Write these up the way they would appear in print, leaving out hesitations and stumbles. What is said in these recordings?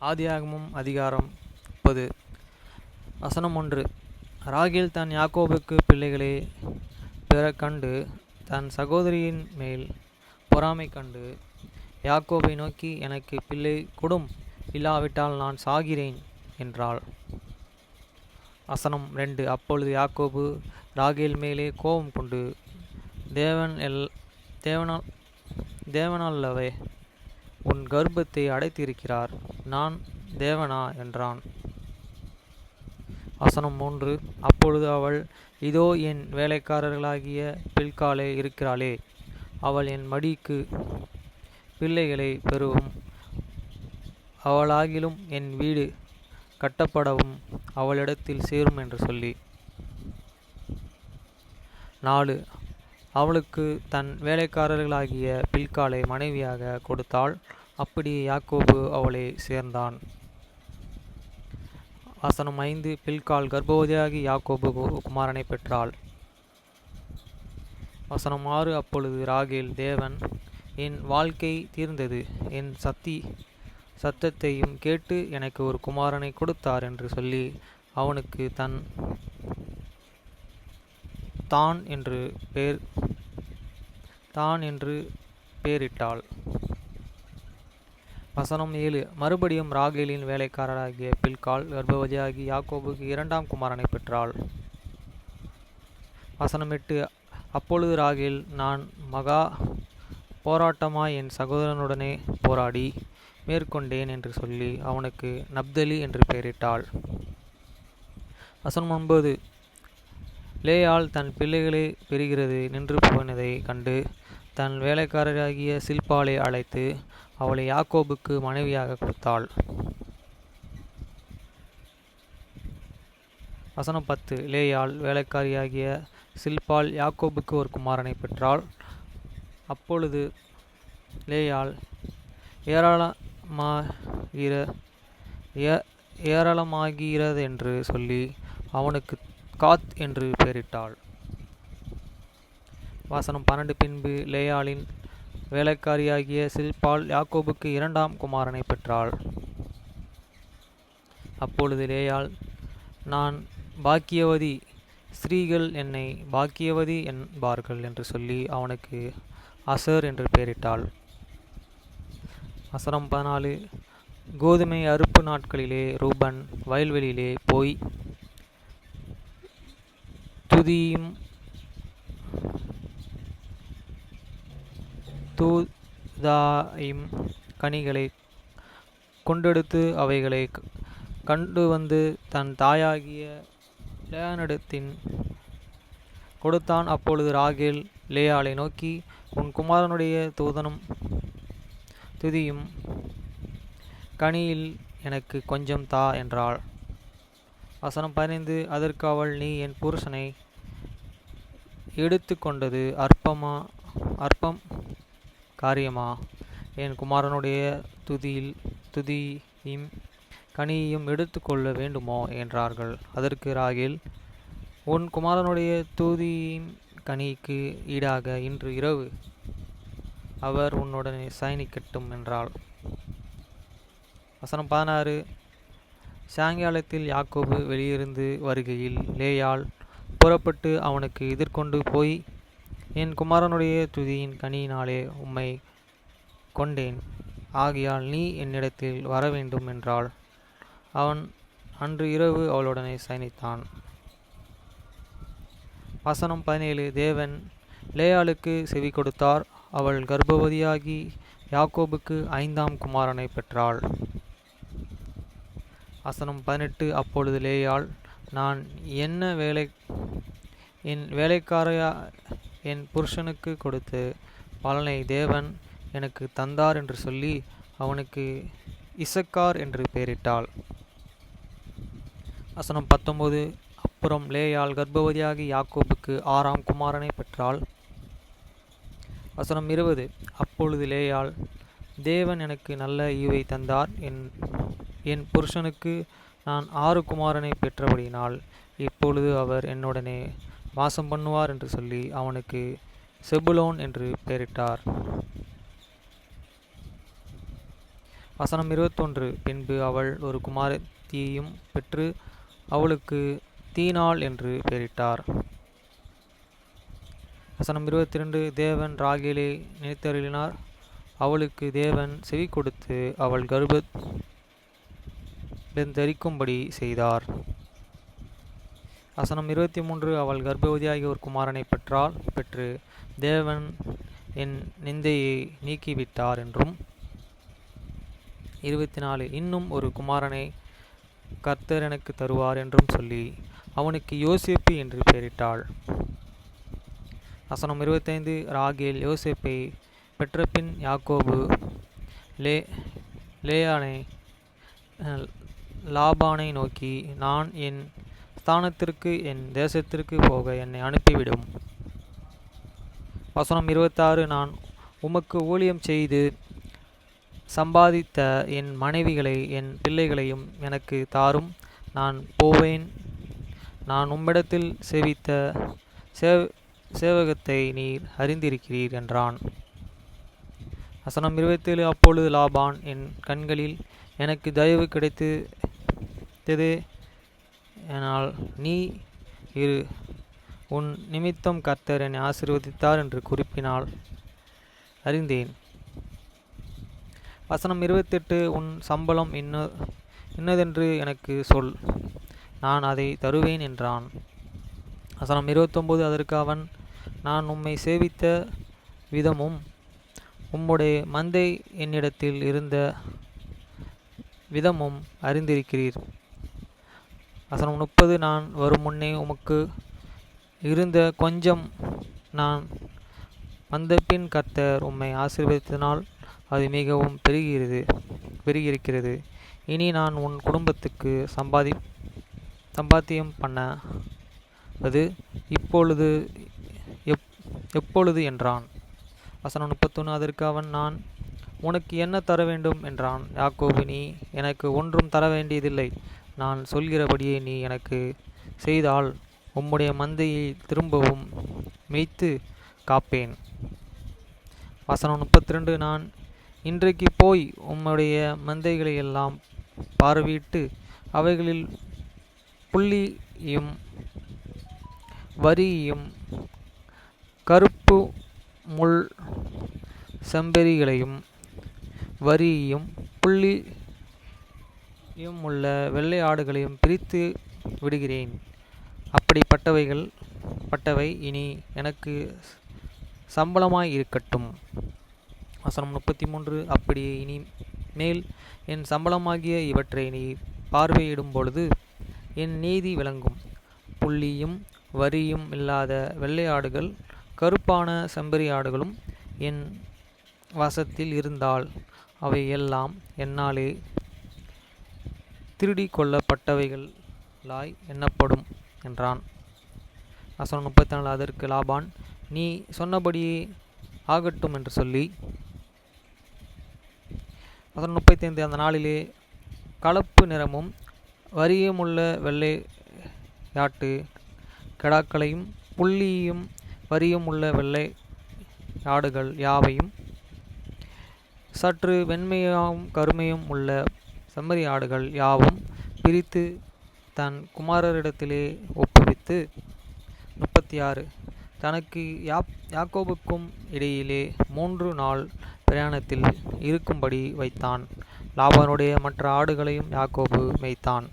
ஆதியாகமம் அதிகாரம் 30 வசனம் 1. ராகேல் தன் யாக்கோபுக்கு பிள்ளைகளை பெற கண்டு தன் சகோதரியின் மேல் பொறாமை கண்டு யாக்கோபை நோக்கி, எனக்கு பிள்ளை கொடும், இல்லாவிட்டால் நான் சாகிறேன் என்றாள். வசனம் 2. அப்பொழுது யாக்கோபு ராகேல் மேலே கோபம் கொண்டு, தேவனல்லவே உன் கர்ப்பத்தை அடைத்திருக்கிறார், நான் தேவனா என்றான். வசனம் 3. அப்பொழுது அவள், இதோ என் வேலைக்காரர்களாகிய பில்காளே இருக்கிறாளே, அவள் என் மடிக்கு பிள்ளைகளை பெறவும் அவளாகிலும் என் வீடு கட்டப்படவும் அவளிடத்தில் சேரும் என்று சொல்லி. 4. அவளுக்கு தன் வேலைக்காரர்களாகிய பில்காளை மனைவியாக கொடுத்தாள். அப்படியே யாக்கோபு அவளை சேர்ந்தான். வசனம் 5. பில்காள் கர்ப்பவதியாகி யாக்கோபு குமாரனை பெற்றாள். வசனம் 6. அப்பொழுது ராகேல், தேவன் என் வாழ்க்கை தீர்ந்தது, என் சத்தத்தையும் கேட்டு எனக்கு ஒரு குமாரனை கொடுத்தார் என்று சொல்லி அவனுக்கு தான் என்று பெயரிட்டாள். வசனம் 7. மறுபடியும் ராகேலின் வேலைக்காரராகிய பில்காள் கர்ப்பவதியாகி யாக்கோபுக்கு 2ஆம் குமாரனை பெற்றாள். வசனம் 8. அப்பொழுது ராகேல், நான் மகா போராட்டமாய் என் சகோதரனுடனே போராடி மேற்கொண்டேன் என்று சொல்லி அவனுக்கு நப்தலி என்று பெயரிட்டாள். வசனம் 9. லேயாள் தன் பிள்ளைகளை பெறுகிறது நின்று போனதை கண்டு தன் வேலைக்காரராகிய சில்பாளை அழைத்து அவளை யாக்கோபுக்கு மனைவியாக கொடுத்தாள். வசனம் 10. லேயாள் வேலைக்காரியாகிய சில்பாள் யாக்கோபுக்கு ஒரு குமாரனை பெற்றாள். அப்பொழுது லேயாள் ஏராளமாகிறதென்று சொல்லி அவனுக்கு காத் என்று பெயரிட்டாள். வசனம் 12. பின்பு லேயாளின் வேலைக்காரியாகிய சில்பாள் யாக்கோபுக்கு 2ஆம் குமாரனை பெற்றாள். அப்பொழுது லேயாள், நான் பாக்கியவதி, ஸ்திரீகள் என்னை பாக்கியவதி என்பார்கள் என்று சொல்லி அவனுக்கு அசர் என்று பெயரிட்டாள். வசனம் 14. கோதுமை அறுப்பு நாட்களிலே ரூபன் வயல்வெளியிலே போய் துதியும் தூதாயும் கனிகளை கொண்டெடுத்து அவைகளை கண்டு வந்து தன் தாயாகிய லேயாளிடத்தின் கொடுத்தான். அப்பொழுது ராகேல் லேயாளை நோக்கி, உன் குமாரனுடைய துதியும் கனியில் எனக்கு கொஞ்சம் தா என்றாள். வசனம் 15. அதற்கு அவள், நீ என் புருஷனை எடுத்து கொண்டது அற்பம் காரியமா? என் குமாரனுடைய துதியும் கனியையும் எடுத்து கொள்ள வேண்டுமோ என்றார்கள். அதற்கு ராகேல், உன் குமாரனுடைய துதியின் கனிக்கு ஈடாக இன்று இரவு அவர் உன்னுடனே சயனிக்கட்டும் என்றாள். வசனம் 16. சாயங்காலத்தில் யாக்கோபு வெளியிருந்து வருகையில் லேயாள் புறப்பட்டு அவனுக்கு எதிர்கொண்டு போய், என் குமாரனுடைய துதியின் கனியினாலே உம்மை கொண்டேன், ஆகையால் நீ என்னிடத்தில் வரவேண்டும் என்றாள். அவன் அன்று இரவு அவளுடனே சயனித்தான். வசனம் 17. தேவன் லேயாளுக்கு செவி கொடுத்தார், அவள் கர்ப்பவதியாகி யாக்கோபுக்கு 5ஆம் குமாரனை பெற்றாள். வசனம் 18. அப்பொழுது லேயாள், நான் என் வேலைக்காரையா என் புருஷனுக்கு கொடுத்து பலனை தேவன் எனக்கு தந்தார் என்று சொல்லி அவனுக்கு இசக்கார் என்று பெயரிட்டாள். வசனம் 19. அப்புறம் லேயாள் கர்ப்பவதியாகி யாக்கோபுக்கு 6ஆம் குமாரனை பெற்றாள். வசனம் 20. அப்பொழுது லேயாள், தேவன் எனக்கு நல்ல ஈவை தந்தார், என் புருஷனுக்கு நான் 6 குமாரனை பெற்றபடியினால் இப்பொழுது அவர் என்னுடனே வாசம் பண்ணுவார் என்று சொல்லி அவனுக்கு செபுலோன் என்று பெயரிட்டார். வசனம் 21. பின்பு அவள் ஒரு குமாரத்தியையும் பெற்று அவளுக்கு தீனாள் என்று பெயரிட்டார். வசனம் 22. தேவன் ராகேலை நினைத்தருளினார். அவளுக்கு தேவன் செவி கொடுத்து அவள் கர்ப்பந்தரிக்கும்படி செய்தார். வசனம் 23. அவள் கர்ப்பவதியாகி ஒரு குமாரனை பெற்று தேவன் என் நிந்தையை நீக்கிவிட்டார் என்றும். 24. இன்னும் ஒரு குமாரனை கர்த்தர் எனக்கு தருவார் என்றும் சொல்லி அவனுக்கு யோசேப்பு என்று பெயரிட்டாள். வசனம் 25. ராகேல் யோசேப்பை பெற்றபின் யாக்கோபு லாபானை நோக்கி, நான் என் ஸ்தானத்திற்கு என் தேசத்திற்கு போக என்னை அனுப்பிவிடும். வசனம் 26. நான் உமக்கு ஊழியம் செய்து சம்பாதித்த என் மனைவிகளை என் பிள்ளைகளையும் எனக்கு தாரும், நான் போவேன். நான் உம்மிடத்தில் சேவித்த சேவகத்தை நீர் அறிந்திருக்கிறீர் என்றான். வசனம் 27. அப்பொழுது லாபான், என் கண்களில் எனக்கு தயவு கிடைத்ததே, ஆனால் நீ இரு, உன் நிமித்தம் கர்த்தர் என்னை ஆசீர்வதித்தார் என்று குறிப்பினால் அறிந்தேன். வசனம் 28. உன் சம்பளம் இன்னதென்று எனக்கு சொல், நான் அதை தருவேன் என்றான். வசனம் 29. அதற்கு அவன், நான் உம்மை சேவித்த விதமும் உம்முடைய மந்தை என்னிடத்தில் இருந்த விதமும் அறிந்திருக்கிறீர். வசனம் 30. நான் வரும் முன்னே உமக்கு இருந்த கொஞ்சம் நான் வந்தபின் கர்த்தர் உம்மை ஆசீர்வதித்தனால் அது மிகவும் பெருகியிருக்கிறது. இனி நான் உன் குடும்பத்துக்கு சம்பாத்தியம் பண்ணவது எப்பொழுது என்றான். வசனம் 31. அதற்கு அவன், நான் உனக்கு என்ன தர வேண்டும் என்றான். யாக்கோபு, நீ எனக்கு ஒன்றும் தர வேண்டியதில்லை, நான் சொல்கிறபடியே நீ எனக்கு செய்தால் உம்முடைய மந்தையை திரும்பவும் மேய்த்து காப்பேன். வசனம் 32. நான் இன்றைக்கு போய் உம்முடைய மந்தைகளை எல்லாம் பார்வையிட்டு அவைகளில் புள்ளியும் வரியும் கருப்பு முள் செம்பெறிகளையும் வரியும் புள்ளியும் உள்ள வெள்ளை ஆடுகளையும் பிரித்து விடுகிறேன். அப்படிப்பட்டவை இனி எனக்கு சம்பளமாய் இருக்கட்டும். வசனம் 33. அப்படியே இனி மேல் என் சம்பளமாகிய இவற்றை நீ பார்வையிடும் பொழுது என் நீதி விளங்கும். புள்ளியும் வரியும் இல்லாத வெள்ளை ஆடுகள் கருப்பான செம்பரி ஆடுகளும் என் வசத்தில் இருந்தால் அவை எல்லாம் என்னாலே திருடி கொள்ளப்பட்டவைகளாய் எண்ணப்படும் என்றான். வசனம் 34. அதற்கு லாபான், நீ சொன்னபடியே ஆகட்டும் என்று சொல்லி. வசனம் 35. அந்த நாளிலே கலப்பு நிறமும் வரியுமுள்ள வெள்ளையாட்டு கெடாக்களையும் புள்ளியும் வரியும் உள்ள வெள்ளை ஆடுகள் யாவையும் சற்று வெண்மையாகவும் கருமையும் உள்ள செம்மறி ஆடுகள் யாவும் பிரித்து தன் குமாரரிடத்திலே ஒப்புவித்து. 36. தனக்கு யாக்கோபுக்கும் இடையிலே 3 நாள் பிரயாணத்தில் இருக்கும்படி வைத்தான். லாபானுடைய மற்ற ஆடுகளையும் யாக்கோபு மேய்த்தான்.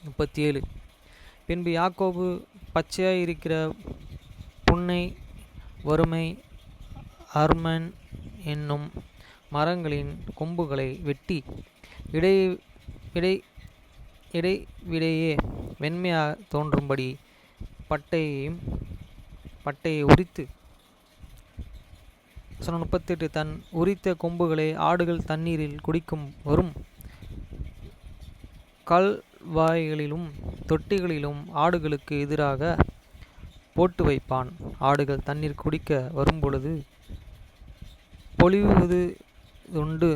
37. பின்பு யாக்கோபு பச்சையாய் இருக்கிற புன்னை, வறுமை, அர்மன் என்னும் மரங்களின் கொம்புகளை வெட்டி இடைவிடையே வெண்மையாக தோன்றும்படி பட்டையை உரித்து. 38. தன் உரித்த கொம்புகளை ஆடுகள் தண்ணீரில் குடிக்கும் வரும் கல்வாய்களிலும் தொட்டிகளிலும் ஆடுகளுக்கு எதிராக போட்டு வைப்பான். ஆடுகள் தண்ணீர் குடிக்க வரும்பொழுது பொழிவது உண்டு.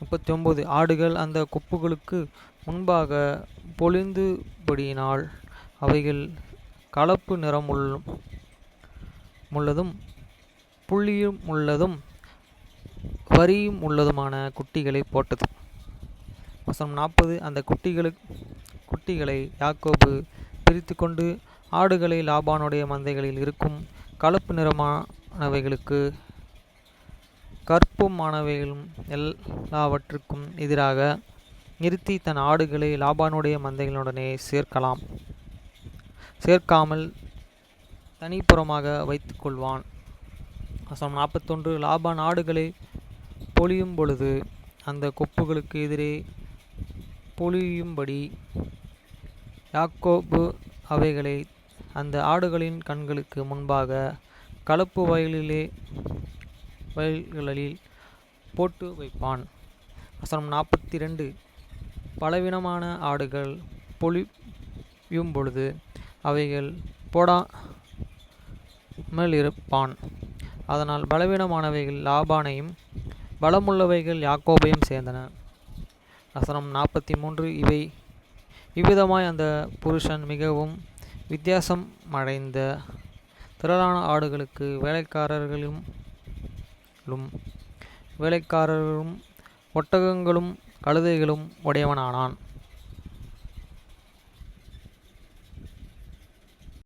39. ஆடுகள் அந்த கொப்புகளுக்கு முன்பாக பொழிந்துபடியினால் அவைகள் கலப்பு நிறமுள்ளதும் புள்ளியுமுள்ளதும் வரியும் உள்ளதுமான குட்டிகளை போட்டது. வசனம் 40. அந்த குட்டிகளை யாக்கோபு பிரித்து கொண்டு ஆடுகளை லாபானுடைய மந்தைகளில் இருக்கும் கலப்பு நிறமானவைகளுக்கு கற்புமானவைகளும் எல்லாவற்றுக்கும் எதிராக நிறுத்தி தன் ஆடுகளை லாபானுடைய மந்தைகளுடனே சேர்க்காமல் தனிப்புறமாக வைத்து கொள்வான். வசனம் 41. லாபான் ஆடுகளை பொழியும் பொழுது அந்த கொப்புகளுக்கு எதிரே பொழியும்படி யாக்கோபு அவைகளை அந்த ஆடுகளின் கண்களுக்கு முன்பாக கலப்பு வயல்களில் போட்டு வைப்பான். வசனம் 42. பலவீனமான ஆடுகள் பொழியும் பொழுது அவைகள் போடாமல் இருப்பான். அதனால் பலவீனமானவைகள் லாபானையும் பலமுள்ளவைகள் யாக்கோபையும் சேர்ந்தன. வசனம் 43. இவ்விதமாய் அந்த புருஷன் மிகவும் வித்தியாசம் அடைந்த திரளான ஆடுகளுக்கு வேலைக்காரர்களும் ஒட்டகங்களும் கழுதைகளும் உடையவனானான்.